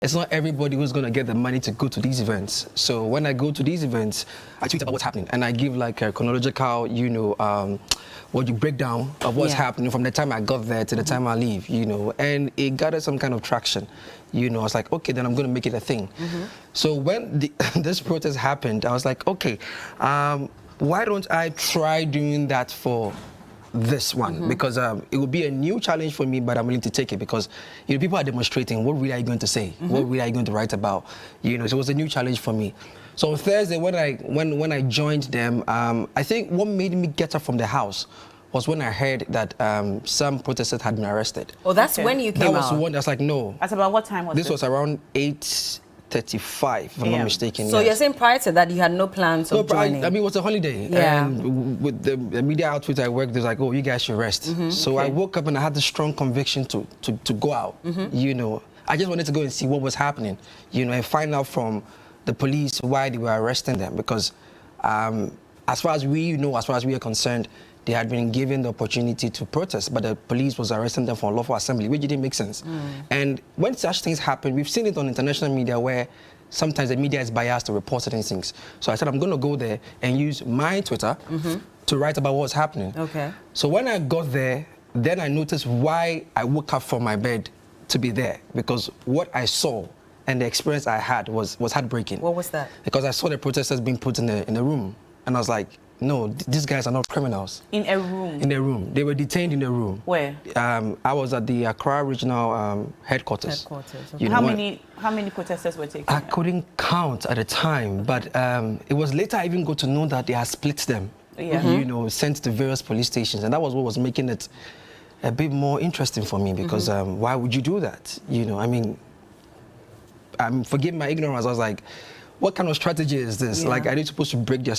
it's not everybody who's going to get the money to go to these events. So when I go to these events, I tweet about what's happening, and I give like a chronological, what you break down of what's happening from the time I got there to the time I leave, and it gathered some kind of traction. I was like, okay, then I'm going to make it a thing. So when this protest happened, I was like, okay, why don't I try doing that for this one? Because it would be a new challenge for me, but I'm willing to take it because people are demonstrating. What really are you going to say? What really are you going to write about? So it was a new challenge for me. So on Thursday, when I joined them, I think what made me get up from the house was when I heard that some protesters had been arrested. Oh, that's when you came out? That was one. I was like, no. At about what time was this? This was around 8:35, if I'm not mistaken. So you're saying prior to that you had no plans of joining? I mean, it was a holiday. Yeah. And with the media outfit I worked, they're like, oh, you guys should rest. So I woke up and I had the strong conviction to go out. I just wanted to go and see what was happening, and find out from the police why they were arresting them. Because as far as we are concerned, they had been given the opportunity to protest, but the police was arresting them for unlawful assembly, which didn't make sense. And when such things happen, we've seen it on international media where sometimes the media is biased to report certain things. So I said, I'm going to go there and use my Twitter to write about what's happening. Okay. So when I got there, then I noticed why I woke up from my bed to be there, because what I saw and the experience I had was heartbreaking. What was that? Because I saw the protesters being put in a room, and I was like, no, these guys are not criminals. In a room? In a room. They were detained in a room. Where? I was at the Accra Regional Headquarters. Okay. How many protesters were taken? I couldn't count at the time, but it was later I even got to know that they had split them. Sent to various police stations, and that was what was making it a bit more interesting for me, because why would you do that? I mean, forgive my ignorance, I was like, what kind of strategy is this? Like, are they supposed to break their...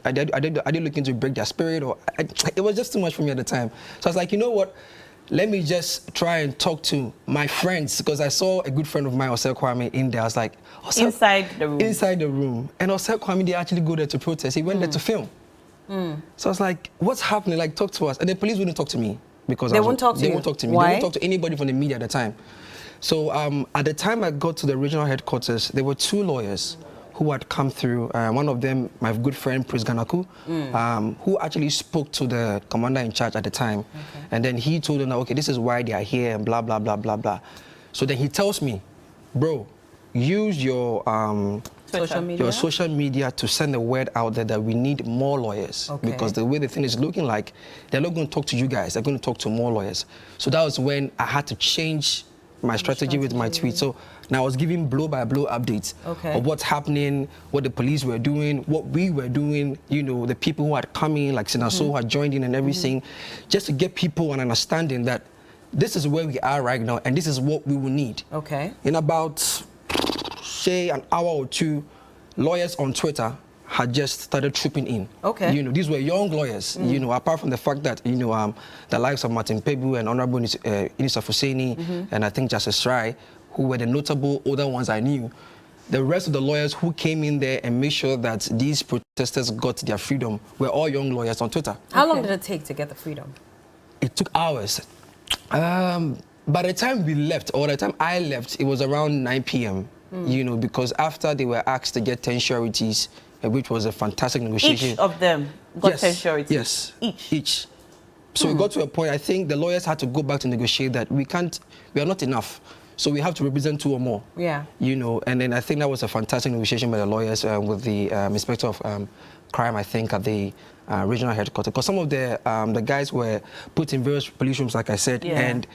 Are they looking to break their spirit? Or it was just too much for me at the time. So I was like, you know what? Let me just try and talk to my friends, because I saw a good friend of mine, Osei Kwame, in there. I was like... Inside the room? Inside the room. And Osei Kwame, they actually go there to protest. He went there to film. So I was like, what's happening? Like, talk to us. And the police wouldn't talk to me. Because they won't talk to you? They won't talk to me. Why? They won't talk to anybody from the media at the time. So at the time I got to the regional headquarters, there were two lawyers who had come through. One of them, my good friend, Prince Ganaku, who actually spoke to the commander in charge at the time. And then he told them, okay, this is why they are here, and blah, blah, blah, blah, blah. So then he tells me, bro, use your social media to send the word out there that we need more lawyers. Because the way the thing is looking like, they're not going to talk to you guys, they're going to talk to more lawyers. So that was when I had to change my strategy with my tweet. So now I was giving blow-by-blow updates of what's happening, what the police were doing, what we were doing, the people who had come in, like Sinaso who had joined in and everything, just to get people an understanding that this is where we are right now and this is what we will need. In about, say, an hour or two, lawyers on Twitter had just started trooping in. These were young lawyers, apart from the fact that, the likes of Martin Pebu and Honorable Inisa Hussaini and I think Justice Rai, who were the notable older ones I knew. The rest of the lawyers who came in there and made sure that these protesters got their freedom were all young lawyers on Twitter. How long did it take to get the freedom? It took hours. By the time we left, or the time I left, it was around 9 p.m. Because after they were asked to get 10 sureties, which was a fantastic negotiation. Each of them got 10 sureties? Yes. Each. So we got to a point, I think the lawyers had to go back to negotiate that we are not enough. So we have to represent two or more. And then I think that was a fantastic negotiation by the lawyers with the inspector of crime, I think, at the regional headquarters. Because some of the guys were put in various police rooms, like I said, and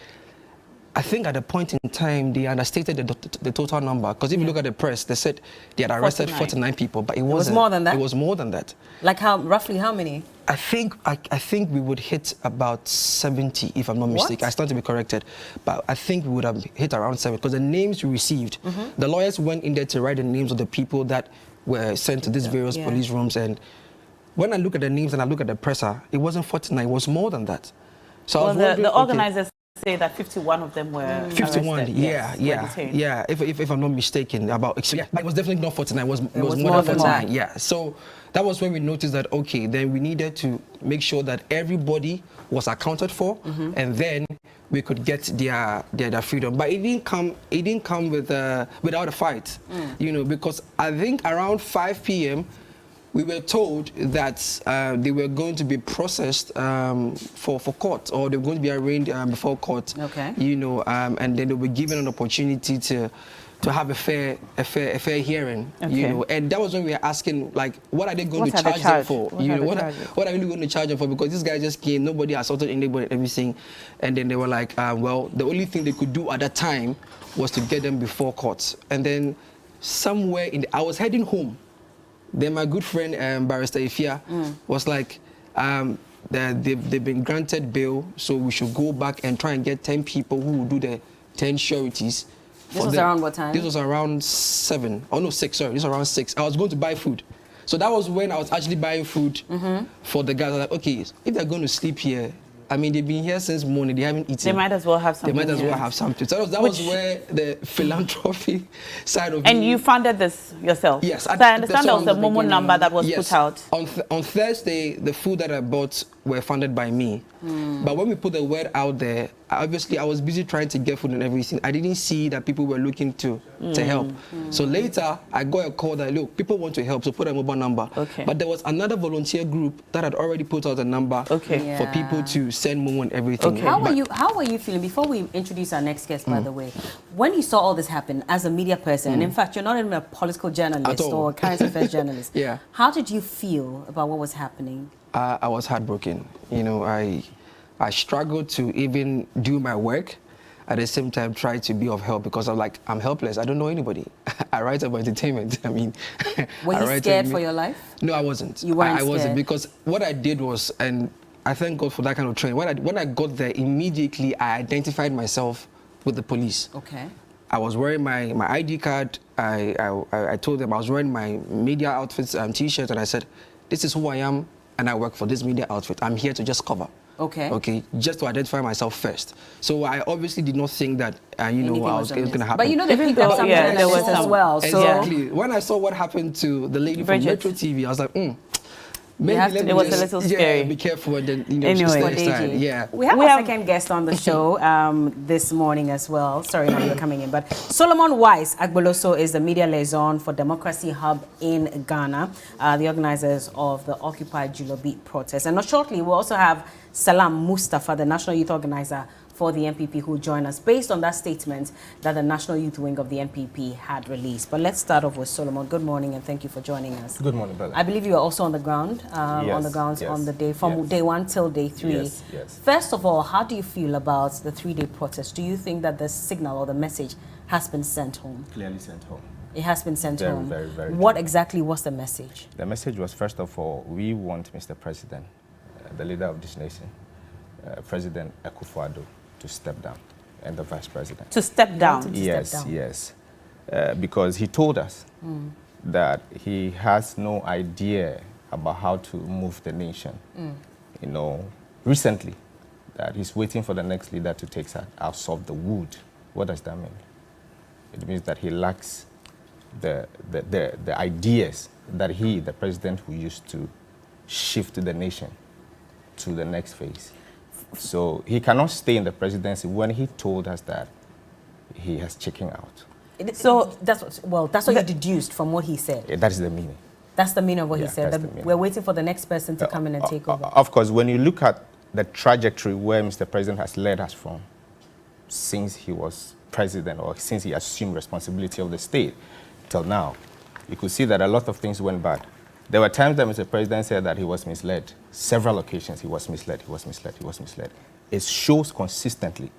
I think at a point in time, they understated the total number. Because if you look at the press, they said they had arrested 49 people, but it wasn't. It was more than that? It was more than that. Like roughly how many? I think we would hit about 70, if I'm not mistaken. I stand to be corrected, but I think we would have hit around 70, because the names we received, the lawyers went in there to write the names of the people that were sent to these various police rooms, and when I look at the names and I look at the presser, it wasn't 49, it was more than that. So well, the organizers say that 51 of them were 51, arrested. yeah, Yes, yeah. If I'm not mistaken, yeah, it was definitely not 49. It was was more than 49. that. Yeah. So that was when we noticed that okay, then we needed to make sure that everybody was accounted for, and then we could get their freedom. But it didn't come with without a fight, you know, because I think around 5 p.m. we were told that they were going to be processed for court, or they were going to be arraigned before court. Okay. You know, and then they were given an opportunity to have a fair hearing. Okay. You know, and that was when we were asking, like, what are they going to charge them for? You know, what are we going to charge them for? Because this guy just came, nobody assaulted anybody, everything, and then they were like, well, the only thing they could do at that time was to get them before court. And then somewhere I was heading home. Then my good friend Barrister Ifia was like, they've been granted bail, so we should go back and try and get 10 people who will do the 10 sureties. This was around what time? This was around 7. Oh no, 6. Sorry, this was around 6. I was going to buy food, so that was when I was actually buying food for the guys. I was like, okay, if they're going to sleep here, I mean, they've been here since morning. They haven't eaten. They might as well have something. They might as well have something. So that was where the philanthropy side of And you funded this yourself? Yes. So I understand there was a Momo number that was put out. On Thursday, the food that I bought were funded by me. But when we put the word out there, obviously I was busy trying to get food and everything. I didn't see that people were looking to help. So later, I got a call that, look, people want to help, so put a mobile number. Okay. But there was another volunteer group that had already put out a number for people to send Momo and everything. Okay. How were you feeling, before we introduce our next guest, by the way, when you saw all this happen as a media person, and in fact, you're not even a political journalist or a current affairs journalist. Yeah. How did you feel about what was happening? I was heartbroken. You know, I struggled to even do my work. At the same time, try to be of help, because I'm helpless. I don't know anybody. I write about entertainment. I mean, were you scared for your life? No, I wasn't. You weren't I wasn't, because what I did was, and I thank God for that kind of training. When I got there, immediately I identified myself with the police. Okay. I was wearing my ID card. I told them I was wearing my media outfits and T-shirt, and I said, this is who I am, and I work for this media outfit. I'm here to just cover. Okay. Okay, just to identify myself first. So I obviously did not think that, I was going to happen. But you know, they picked up some journalists as well. Exactly. So when I saw what happened to the lady from Metro TV, I was like, maybe it was a little scary. Be careful, and then, you know, anyway, we have a second guest on the show this morning as well. Sorry, now you're coming in. But Solomon Wise Agboloso is the media liaison for Democracy Hub in Ghana, the organizers of the Occupy Julobi protest. And shortly, we'll also have Salam Mustafa, the national youth organizer for the NPP, who join us based on that statement that the National Youth Wing of the NPP had released. But let's start off with Solomon. Good morning, and thank you for joining us. Good morning, brother. I believe you were also on the ground, on the grounds on the day, from day 1 till day 3. Yes, yes. First of all, how do you feel about the 3-day protest? Do you think that the signal or the message has been sent home? Clearly sent home. It has been sent home. Very, very What clear. exactly was the message? The message was, first of all, we want Mr. President, the leader of this nation, President Akufo-Addo, to step down, and the Vice President. To step down? Yes. Because he told us that he has no idea about how to move the nation. You know, recently, that he's waiting for the next leader to take us off the wood. What does that mean? It means that he lacks the ideas that he, the president, will use to shift the nation to the next phase. So he cannot stay in the presidency when he told us that he has chickened out. So that's what you deduced from what he said. That is the meaning. That's the meaning of what he said. That we're waiting for the next person to come in and take over. Of course, when you look at the trajectory where Mr. President has led us from since he was president, or since he assumed responsibility of the state till now, you could see that a lot of things went bad. There were times that Mr. President said that he was misled. Several occasions he was misled. It shows consistently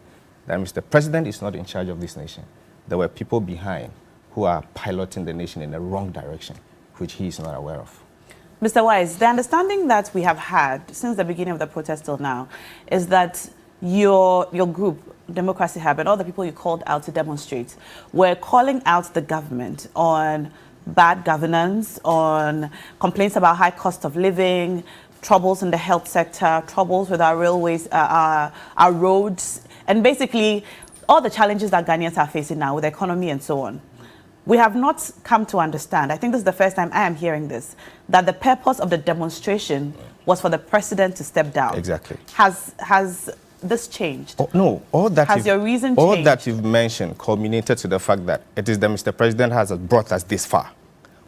that Mr. President is not in charge of this nation. There were people behind who are piloting the nation in the wrong direction, which he is not aware of. Mr. Wise, the understanding that we have had since the beginning of the protest till now is that your group, Democracy Hub, and all the people you called out to demonstrate were calling out the government on bad governance, on complaints about high cost of living, troubles in the health sector, troubles with our railways, our roads, and basically all the challenges that Ghanaians are facing now with the economy and so on. We have not come to understand, I think this is the first time I am hearing this, that the purpose of the demonstration was for the president to step down. Exactly. Has this changed? Oh, no, all that has your reason all changed? that you've mentioned culminated to the fact that it is that Mr. President has brought us this far.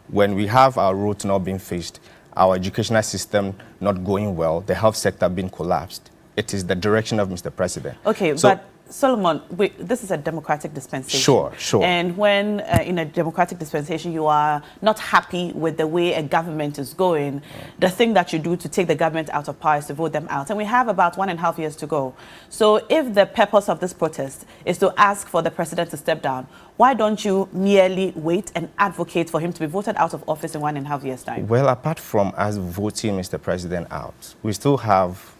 When we have our roads not being fixed, our educational system not going well, the health sector being collapsed, it is the direction of Mr. President. Okay, so, but Solomon, this is a democratic dispensation. Sure, sure. And when in a democratic dispensation you are not happy with the way a government is going, the thing that you do to take the government out of power is to vote them out. And we have about 1.5 years to go. So if the purpose of this protest is to ask for the president to step down, why don't you merely wait and advocate for him to be voted out of office in 1.5 years' time? Well, apart from us voting Mr. President out, we still have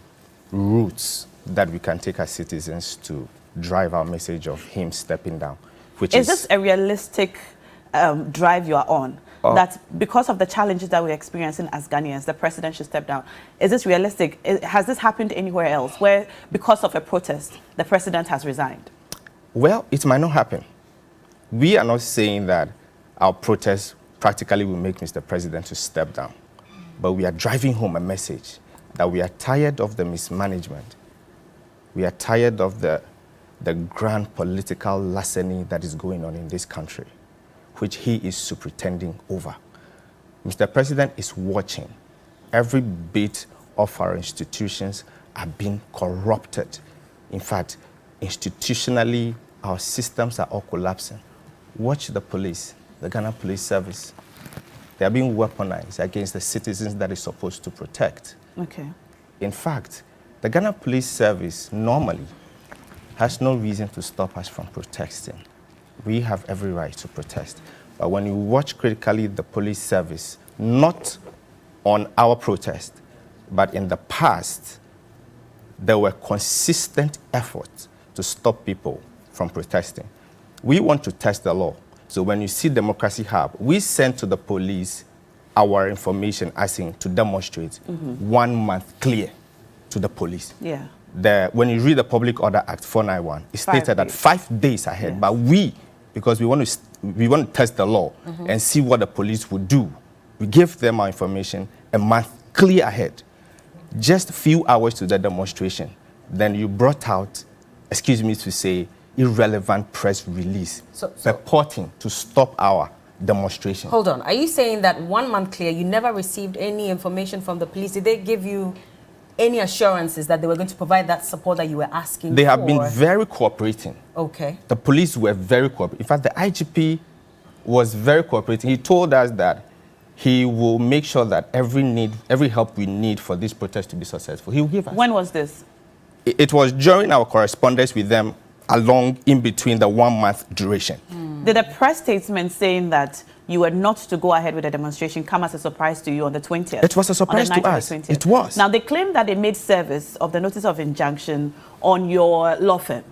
routes that we can take as citizens to drive our message of him stepping down. Which is this a realistic drive you are on? That because of the challenges that we're experiencing as Ghanaians, the president should step down. Is this realistic? Has this happened anywhere else where, because of a protest, the president has resigned? Well, it might not happen. We are not saying that our protest practically will make Mr. President to step down. But we are driving home a message that we are tired of the mismanagement. We are tired of the grand political larceny that is going on in this country, which he is superintending over. Mr. President is watching. Every bit of our institutions are being corrupted. In fact, institutionally, our systems are all collapsing. Watch the police, the Ghana Police Service. They are being weaponized against the citizens that is supposed to protect. Okay. In fact, the Ghana Police Service normally has no reason to stop us from protesting. We have every right to protest. But when you watch critically the police service, not on our protest, but in the past, there were consistent efforts to stop people from protesting. We want to test the law. So when you see Democracy Hub, we send to the police our information asking to demonstrate 1 month clear to the police. Yeah. When you read the Public Order Act 491, it stated that 5 days ahead. Yes. But we, because we want to test the law and see what the police would do, we give them our information a month clear ahead. Just a few hours to the demonstration, then you brought out, excuse me to say, irrelevant press release purporting to stop our demonstration. Hold on. Are you saying that 1 month clear, you never received any information from the police? Did they give you any assurances that they were going to provide that support that you were asking for? They have been very cooperating. Okay. The police were very cooperating. In fact, the IGP was very cooperating. He told us that he will make sure that every help we need for this protest to be successful, he will give us. When was this? It was during our correspondence with them along in between the 1 month duration. Did a press statement saying that you were not to go ahead with the demonstration come as a surprise to you on the 20th? It was a surprise to us. It was. Now, they claim that they made service of the notice of injunction on your law firm.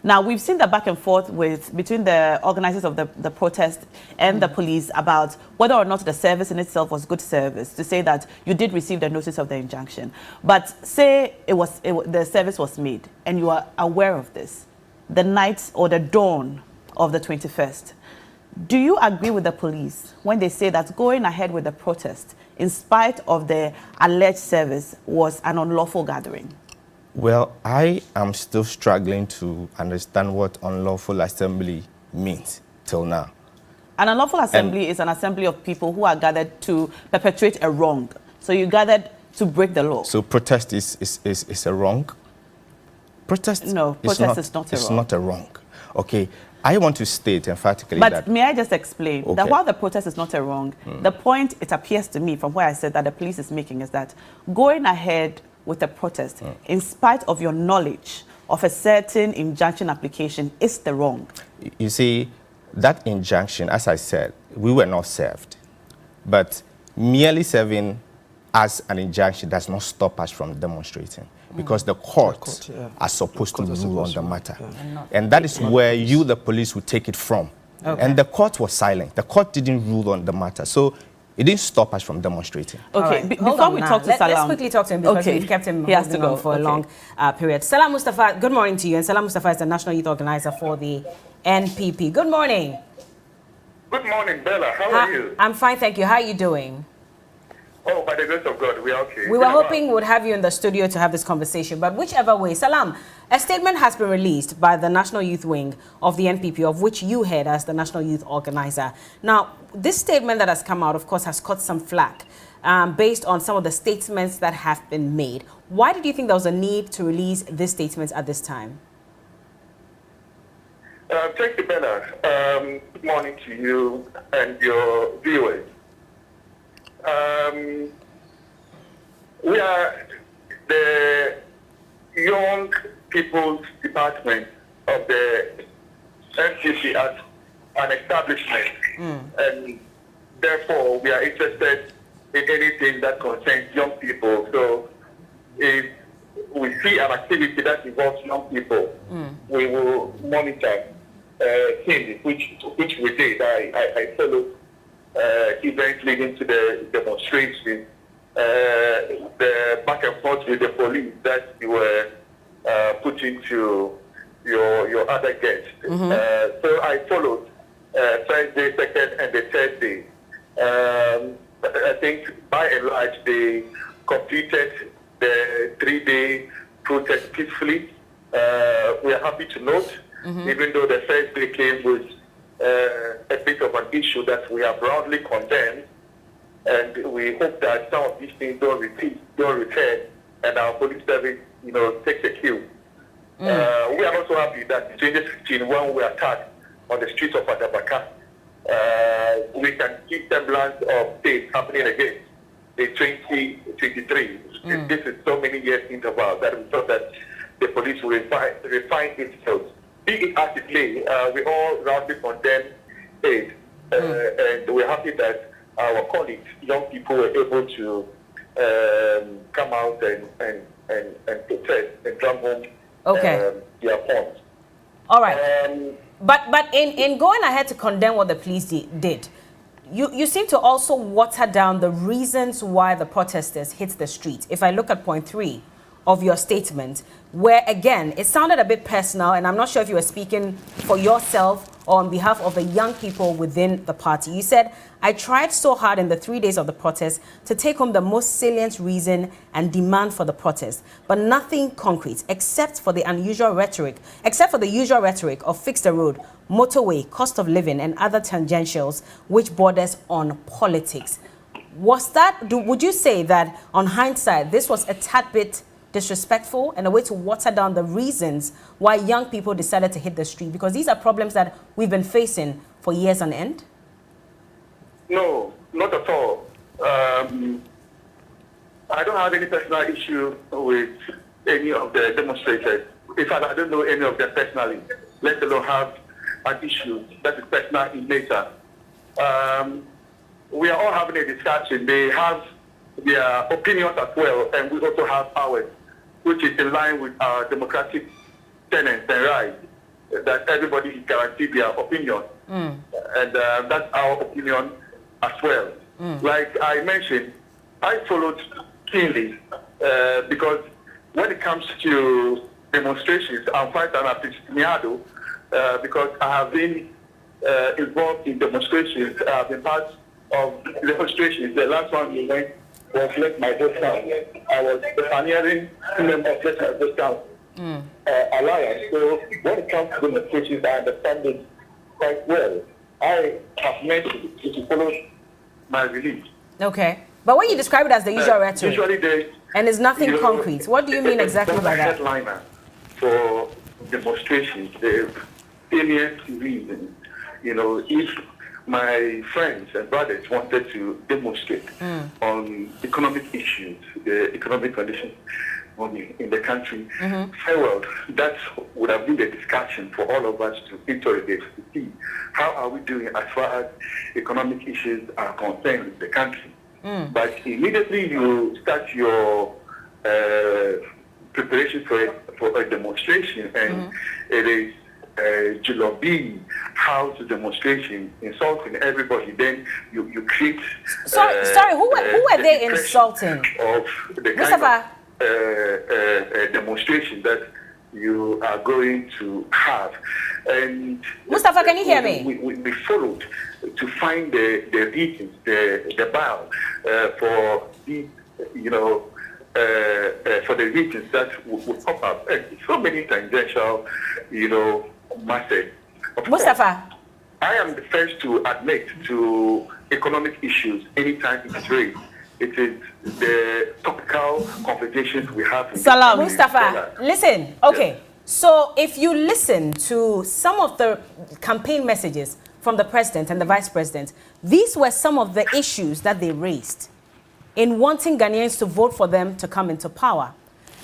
Now, we've seen the back and forth between the organizers of the protest and the police about whether or not the service in itself was good service, to say that you did receive the notice of the injunction. But say the service was made and you are aware of this, the night or the dawn of the 21st. Do you agree with the police when they say that going ahead with the protest, in spite of the alleged service, was an unlawful gathering? Well, I am still struggling to understand what unlawful assembly means till now. An unlawful assembly is an assembly of people who are gathered to perpetrate a wrong. So you gathered to break the law. So protest is a wrong? Protest? No, protest is not a wrong. It's not a wrong. Okay. I want to state emphatically that... But may I just explain that while the protest is not a wrong, the point, it appears to me, from where I said that the police is making, is that going ahead with the protest, in spite of your knowledge of a certain injunction application, is the wrong. You see, that injunction, as I said, we were not served. But merely serving as an injunction does not stop us from demonstrating. Because the courts are supposed to rule on the matter. And that is where you, the police, would take it from. Okay. And the court was silent. The court didn't rule on the matter. So It didn't stop us from demonstrating. Okay, Right. before we talk to Salam. Let's quickly talk to him because we've kept him holding on for a long period. Salam Mustafa, good morning to you. And Salam Mustafa is the National Youth Organizer for the NPP. Good morning. Good morning, Bella. How are you? I'm fine, thank you. How are you doing? Oh, by the grace of God, we are okay. We were hoping we would have you in the studio to have this conversation, but whichever way, Salam, a statement has been released by the National Youth Wing of the NPP, of which you head as the National Youth Organizer. Now, this statement that has come out, of course, has caught some flack based on some of the statements that have been made. Why did you think there was a need to release these statements at this time? Thank you, Bella. Good morning to you and your viewers. We are the Young People's Department of the NPP as an establishment, and therefore we are interested in anything that concerns young people. So if we see an activity that involves young people, we will monitor things, which we did. I followed events leading to the demonstration, the back and forth with the police that you were putting to your other guests. So I followed Thursday, second, and the third day. I think by and large they completed the 3-day protest peacefully. We are happy to note, even though the first day came with a bit of an issue that we have roundly condemned, and we hope that some of these things don't return, and our police service, takes a cue. We are also happy that in 2015, when we were attacked on the streets of Adabaka, we can see semblance of things happening again in 2023. This is so many years interval that we thought that the police will refine its skills. Be it as it may, we all roundly condemn it, and we're happy that our colleagues, young people, were able to come out and protest and drum home their points. All right. But in going ahead to condemn what the police did, you seem to also water down the reasons why the protesters hit the street. If I look at point 3 of your statement, where again, it sounded a bit personal, and I'm not sure if you were speaking for yourself or on behalf of the young people within the party. You said, I tried so hard in the 3 days of the protest to take home the most salient reason and demand for the protest, but nothing concrete except for the usual rhetoric of fix the road, motorway, cost of living, and other tangentials which borders on politics. Would you say that on hindsight, this was a tad bit disrespectful and a way to water down the reasons why young people decided to hit the street? Because these are problems that we've been facing for years on end. No, not at all. I don't have any personal issue with any of the demonstrators. In fact, I don't know any of them personally, let alone have an issue that is personal in nature. We are all having a discussion. They have their opinions as well, and we also have ours, which is in line with our democratic tenets and rights, that everybody is guaranteed their opinion. And that's our opinion as well. Like I mentioned, I followed keenly because when it comes to demonstrations, I'm quite an aficionado because I have been involved in demonstrations. I've been part of demonstrations. The last one we went was Let My Vote Count. I was the pioneering member of Let My Vote Count Alliance. So when it comes to demonstrations, I understand it quite well. I have mentioned to follow my release. Okay. But when you describe it as the usual rhetoric, usually and it's nothing concrete, what do you mean exactly by that? Headliner for demonstrations, the salient reason, if my friends and brothers wanted to demonstrate on economic issues, the economic conditions in the country, well, that would have been the discussion for all of us to interrogate, to see how are we doing as far as economic issues are concerned in the country. But immediately you start your preparation for a demonstration, and it is Julobi, house demonstration, insulting everybody, then you create. Sorry, who were they insulting? Of the Mustafa. kind of demonstration that you are going to have. And Mustafa, can you hear me? We followed to find the reasons, the bow for the, for the reasons that would pop up. And so many tangential, matters. Mustafa. I am the first to admit to economic issues anytime it is raised. It is the topical conversations we have. Salam. Mustafa, listen. Okay. Yes. So if you listen to some of the campaign messages from the president and the vice president, these were some of the issues that they raised in wanting Ghanaians to vote for them to come into power.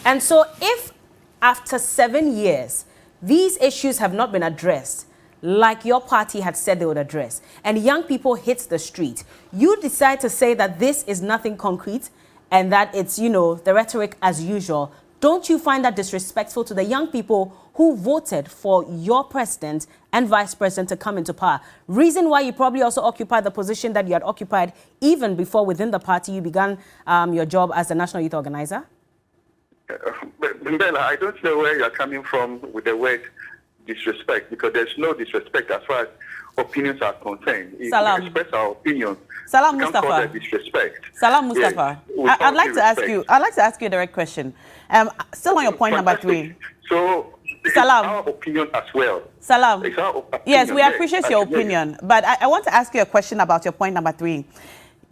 And so if after 7 years, these issues have not been addressed, like your party had said they would address, and young people hit the street, you decide to say that this is nothing concrete and that it's, the rhetoric as usual. Don't you find that disrespectful to the young people who voted for your president and vice president to come into power? Reason why you probably also occupied the position that you had occupied even before within the party you began your job as the National Youth Organizer? Mbela, I don't know where you're coming from with the word disrespect, because there's no disrespect as far as opinions are concerned. If Salam. we express our opinions, Salam, we can't Mustafa. call that disrespect. Salam Mustafa. Yes, I'd like to ask you. I'd like to ask you a direct question. Still on your point number 3. So, it's Salam. our opinion as well. Salam. It's our opinion, Yes, we appreciate your opinion, but I want to ask you a question about your point number 3,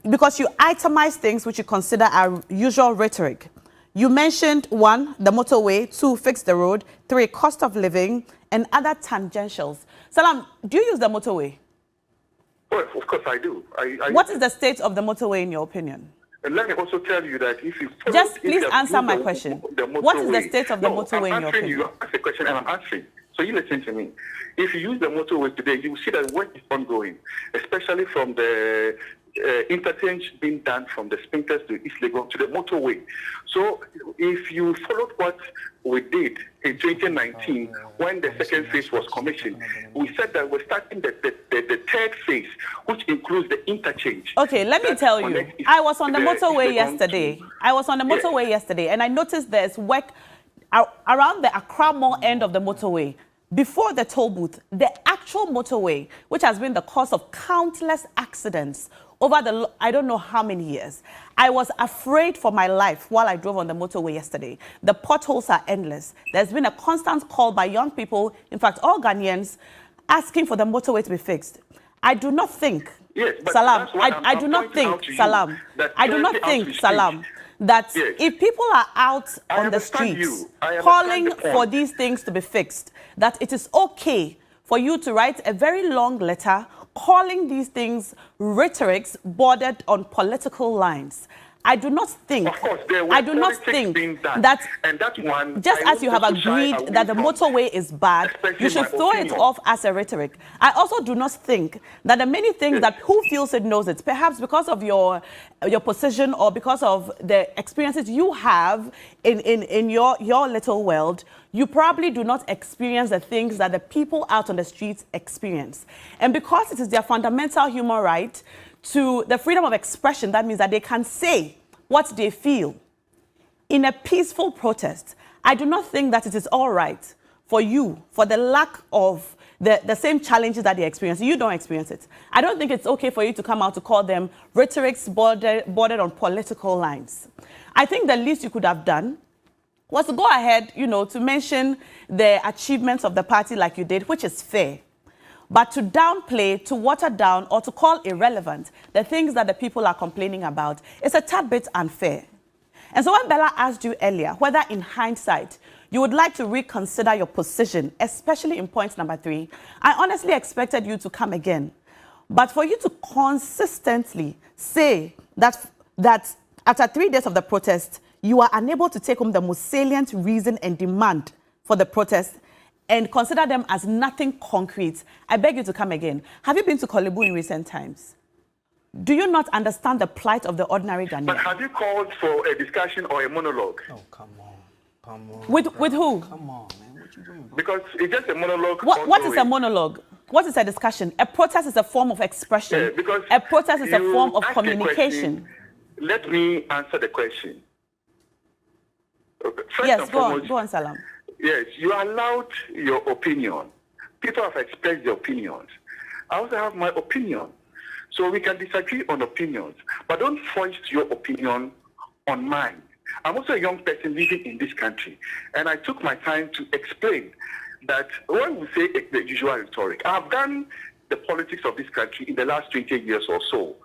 because you itemize things which you consider our usual rhetoric. You mentioned 1, the motorway; 2, fix the road; 3, cost of living, and other tangentials. Salam, do you use the motorway? Well, of course I do. What is the state of the motorway in your opinion? And let me also tell you that if you follow, Just if please you answer my the- question. the What is the motorway- state of the motorway in I'm your answering opinion? you. Ask a question and I'm answering. So you listen to me. If you use the motorway today, you will see that work is ongoing, especially from the interchange being done from the Spintex to East Legon to the motorway. So if you followed what we did in 2019 when the second phase was commissioned, we said that we're starting the third phase, which includes the interchange. Okay, let me that tell you. connects I was on the East motorway Legon yesterday. to- I was on the motorway yesterday, and I noticed there's work around the Accra Mall end of the motorway. Before the toll booth, the actual motorway, which has been the cause of countless accidents over the, I don't know how many years. I was afraid for my life while I drove on the motorway yesterday. The potholes are endless. There's been a constant call by young people, in fact, all Ghanaians, asking for the motorway to be fixed. I do not think, Yes, but Salam, that's what I I'm do not pointing out think, to you, Salam, that I do not 30 think, outreach Salam, teams- that Yes. if people are out I on the understand streets you. I understand calling the point. for these things to be fixed, that it is okay for you to write a very long letter calling these things rhetorics bordered on political lines. I do not think, Of course, there were I do not politics think being done, that and that one, just I as you want have to shy agreed away that the from, motorway is bad, expressing you should my throw it opinion. off as a rhetoric. I also do not think that the many things that who feels it knows it, perhaps because of your position or because of the experiences you have in your little world, you probably do not experience the things that the people out on the streets experience. And because it is their fundamental human right to the freedom of expression, that means that they can say what they feel in a peaceful protest. I do not think that it is all right for you, for the lack of the same challenges that they experience. You don't experience it. I don't think it's okay for you to come out to call them rhetorics bordered on political lines. I think the least you could have done was to go ahead, to mention the achievements of the party like you did, which is fair. But to downplay, to water down, or to call irrelevant the things that the people are complaining about is a tad bit unfair. And so when Bella asked you earlier whether in hindsight you would like to reconsider your position, especially in point number 3, I honestly expected you to come again. But for you to consistently say that after 3 days of the protest, you are unable to take home the most salient reason and demand for the protest and consider them as nothing concrete, I beg you to come again. Have you been to Korle Bu in recent times? Do you not understand the plight of the ordinary Ghanaian? But have you called for a discussion or a monologue? Oh, come on. Come on. With who? Come on, man. Because it's just a monologue. What is a monologue? What is a discussion? A protest is a form of expression. Yeah, because a protest is a form of asked communication. Let me answer the question. Okay. Yes, go on, Salam. Yes, you allowed your opinion. People have expressed their opinions. I also have my opinion. So we can disagree on opinions, but don't foist your opinion on mine. I'm also a young person living in this country, and I took my time to explain that when we say the usual rhetoric, I've done the politics of this country in the last 20 years or so.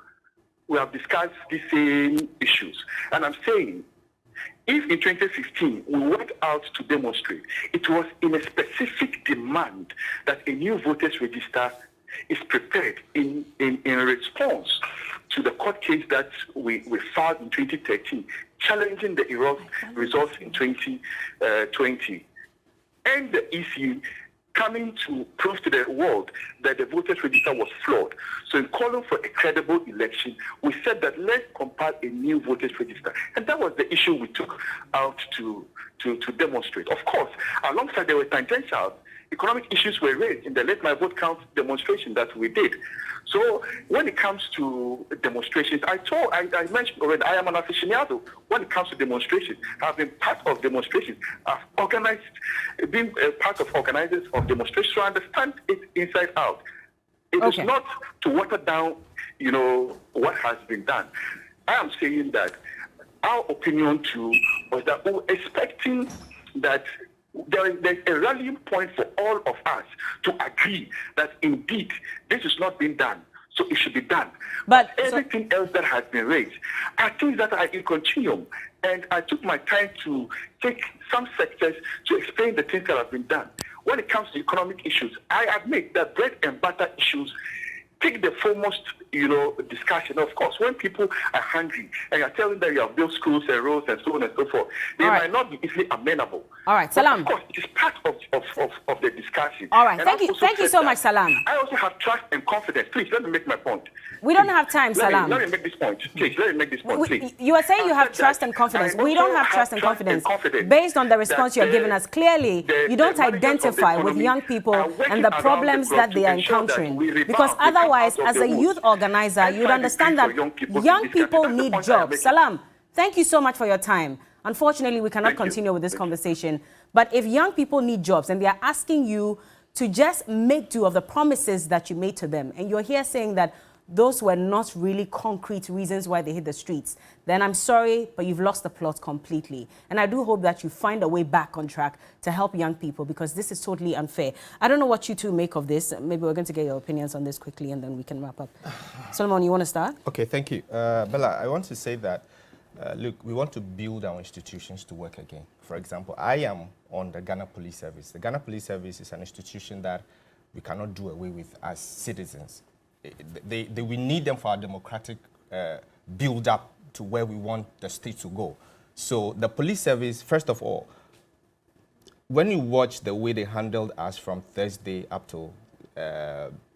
We have discussed the same issues, and I'm saying, if in 2015 we went out to demonstrate, it was in a specific demand that a new voters register is prepared in response to the court case that we filed in 2013, challenging the results in 2020. And the EC coming to prove to the world that the voters register was flawed. So in calling for a credible election, we said that let's compile a new voters register. And that was the issue we took out to demonstrate. Of course, alongside there were tangential economic issues were raised in the Let My Vote Count demonstration that we did. So when it comes to demonstrations, I mentioned already, I am an aficionado. When it comes to demonstrations, I've been part of demonstrations. I've been part of organizers of demonstrations, so I understand it inside out. It is not to water down, what has been done. I am saying that our opinion too was that we were expecting that there's a rallying point for all of us to agree that indeed this is not being done, so it should be done. But everything else that has been raised are things that are in continuum, and I took my time to take some sectors to explain the things that have been done. When it comes to economic issues, I admit that bread and butter issues take the foremost, discussion. Of course, when people are hungry and you're telling them you have built schools and roads and so on and so forth, they might not be easily amenable. All right, Salam. But of course, it is part of the discussion. All right, thank you so much, Salam. I also have trust and confidence. Please, let me make my point. We don't have time, Salam. Let me make this point. Please, let me make this point, please. You are saying you have trust and confidence. We don't have trust and confidence. Based on the response you're giving us, clearly, you don't identify with young people and the problems that they are encountering. Because otherwise, as a youth organizer, you'd understand that young people need jobs. Salam, thank you so much for your time. Unfortunately, we cannot continue with this conversation. But if young people need jobs and they are asking you to just make do of the promises that you made to them, and you're here saying that those were not really concrete reasons why they hit the streets, then I'm sorry, but you've lost the plot completely. And I do hope that you find a way back on track to help young people, because this is totally unfair. I don't know what you two make of this. Maybe we're going to get your opinions on this quickly, and then we can wrap up. Solomon, you want to start? Okay, thank you. Bella, I want to say that, look, we want to build our institutions to work again. For example, I am on the Ghana Police Service. The Ghana Police Service is an institution that we cannot do away with as citizens. We need them for our democratic build-up to where we want the state to go. So the police service, first of all, when you watch the way they handled us from Thursday up to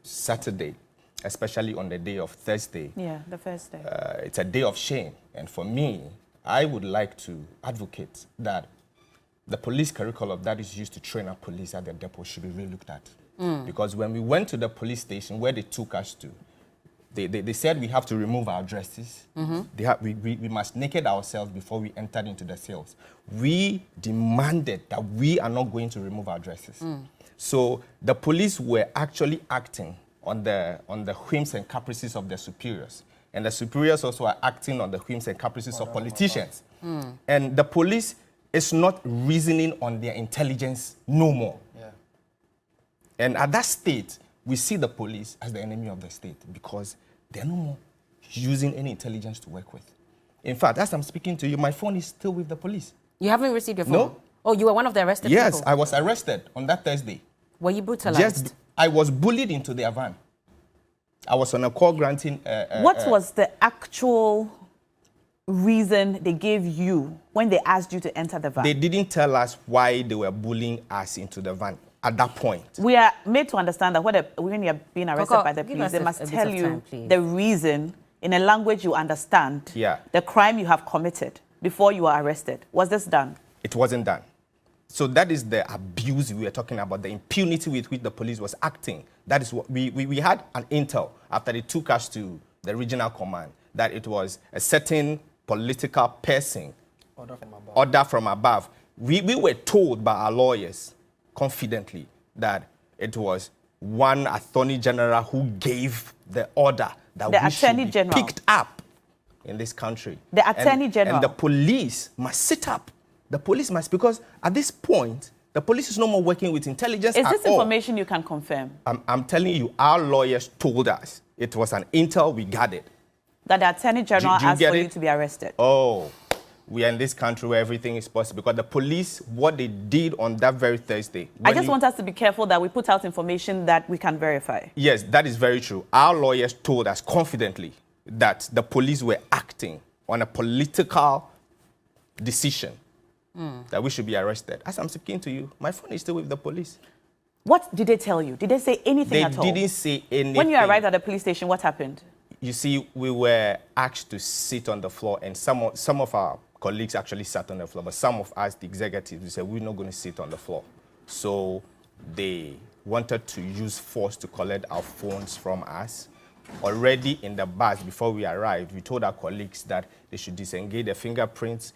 Saturday, especially on the day of Thursday. Yeah, the first day. It's a day of shame. And for me, I would like to advocate that the police curriculum that is used to train our police at the depot should be re-looked at. Because when we went to the police station where they took us to, they said we have to remove our dresses. We must naked ourselves before we entered into the cells. We demanded that we are not going to remove our dresses. So the police were actually acting on the whims and caprices of their superiors. And the superiors also are acting on the whims and caprices of politicians. And the police is not reasoning on their intelligence no more. And at that state, we see the police as the enemy of the state because they're no more using any intelligence to work with. In fact, as I'm speaking to you, my phone is still with the police. You haven't received your phone? No. Oh, you were one of the arrested people? Yes, I was arrested on that Thursday. Were you brutalized? I was bullied into their van. I was on a call granting... what was the actual reason they gave you when they asked you to enter the van? They didn't tell us why they were bullying us into the van. At that point, we are made to understand that when you're being arrested by the police, they must tell you the reason in a language you understand, the crime you have committed before you are arrested. Was this done? It wasn't done. So that is the abuse we were talking about, the impunity with which the police was acting. That is what we had an intel after they took us to the regional command that it was a certain political person, order from above. We were told by our lawyers confidently that it was one attorney general who gave the order that we should be picked up in this country. The attorney general. And the police must sit up. The police must, because at this point, the police is no more working with intelligence at all. Is this information you can confirm? I'm telling you, our lawyers told us it was an intel we gathered. That the attorney general asked for you to be arrested? Oh, we are in this country where everything is possible. Because the police, what they did on that very Thursday. I just want us to be careful that we put out information that we can verify. Yes, that is very true. Our lawyers told us confidently that the police were acting on a political decision that we should be arrested. As I'm speaking to you, my phone is still with the police. What did they tell you? Did they say anything at all? They didn't say anything. When you arrived at the police station, what happened? You see, we were asked to sit on the floor, and some of our colleagues actually sat on the floor, but some of us, the executives, we said, we're not going to sit on the floor. So they wanted to use force to collect our phones from us. Already in the bus, before we arrived, we told our colleagues that they should disengage their fingerprints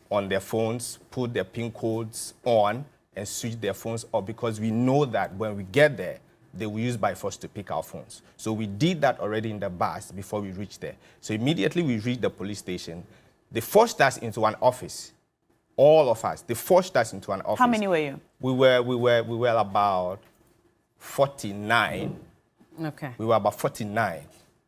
on their phones, put their PIN codes on, and switch their phones off, because we know that when we get there, they will use by force to pick our phones. So we did that already in the bus before we reached there. So immediately we reached the police station. They forced us into an office. All of us. They forced us into an office. How many were you? We were about 49. Okay. We were about 49.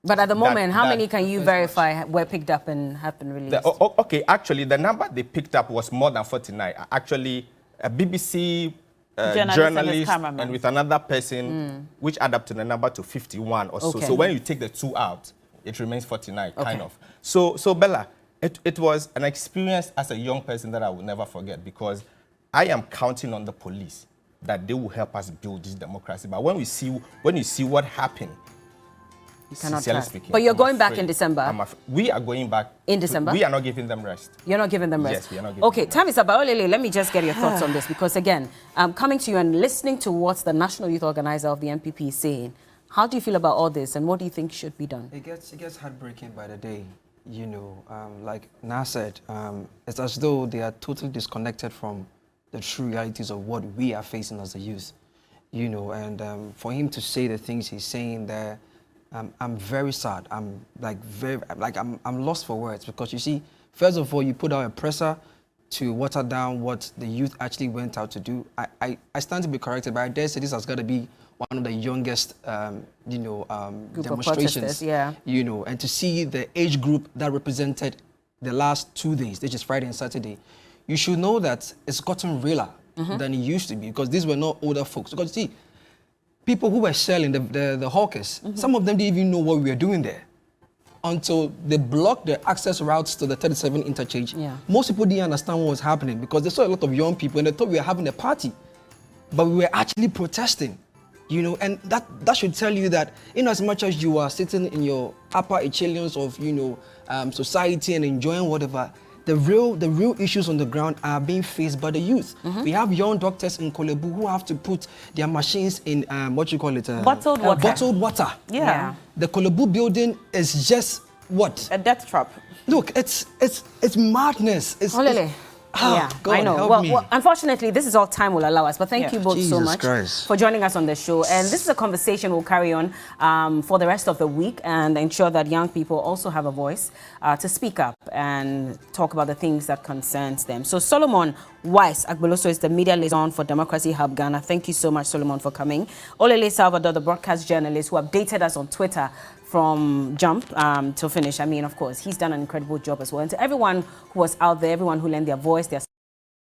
But at the moment, how many can you verify were picked up and have been released? Okay, actually, the number they picked up was more than 49. Actually, a BBC journalist and with another person, which add up to the number to 51 or so. So when you take the two out, it remains 49, kind of. So Bella, it was an experience as a young person that I will never forget, because I am counting on the police that they will help us build this democracy. But when you see what happened, you cannot sincerely try. speaking, But you're going back in December? We are going back. In December? We are not giving them rest. You're not giving them rest? Yes, we are not giving Okay, them rest. time is up. Olele, let me just get your thoughts on this, because again, coming to you and listening to what the National Youth Organizer of the NPP is saying, how do you feel about all this, and what do you think should be done? It gets heartbreaking by the day. You know, like Na said, it's as though they are totally disconnected from the true realities of what we are facing as a youth. You know, and for him to say the things he's saying there, I'm very sad. I'm lost for words, because you see, first of all, you put out a presser to water down what the youth actually went out to do. I stand to be corrected, but I dare say this has got to be one of the youngest, demonstrations. Yeah. You know, and to see the age group that represented the last 2 days, which is Friday and Saturday, you should know that it's gotten realer than it used to be, because these were not older folks. Because you see, people who were selling, the hawkers, some of them didn't even know what we were doing there until they blocked the access routes to the 37 interchange. Yeah. Most people didn't understand what was happening, because they saw a lot of young people and they thought we were having a party, but we were actually protesting. You know, and that should tell you that in as much as you are sitting in your upper echelons of, society and enjoying whatever, the real issues on the ground are being faced by the youth. We have young doctors in Korle Bu who have to put their machines in bottled water. Bottled water. Yeah. The Korle Bu building is just what? A death trap. Look, it's madness. Olele. Yeah, God, I know. help me. Well, unfortunately, this is all time will allow us. But thank you both so Jesus much Christ. for joining us on the show. And this is a conversation we'll carry on for the rest of the week, and ensure that young people also have a voice to speak up and talk about the things that concerns them. So Solomon Wise Agboloso is the media liaison for Democracy Hub Ghana. Thank you so much, Solomon, for coming. Olele Salvador, the broadcast journalist who updated us on Twitter from jump to finish. I mean, of course, he's done an incredible job as well. And to everyone who was out there, everyone who lent their voice, their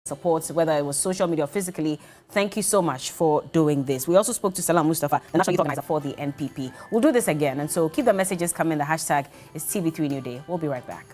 support, whether it was social media or physically, thank you so much for doing this. We also spoke to Salam Mustafa, the National Youth Organizer for the NPP. We'll do this again, and so keep the messages coming. The hashtag is TV3 New Day. We'll be right back.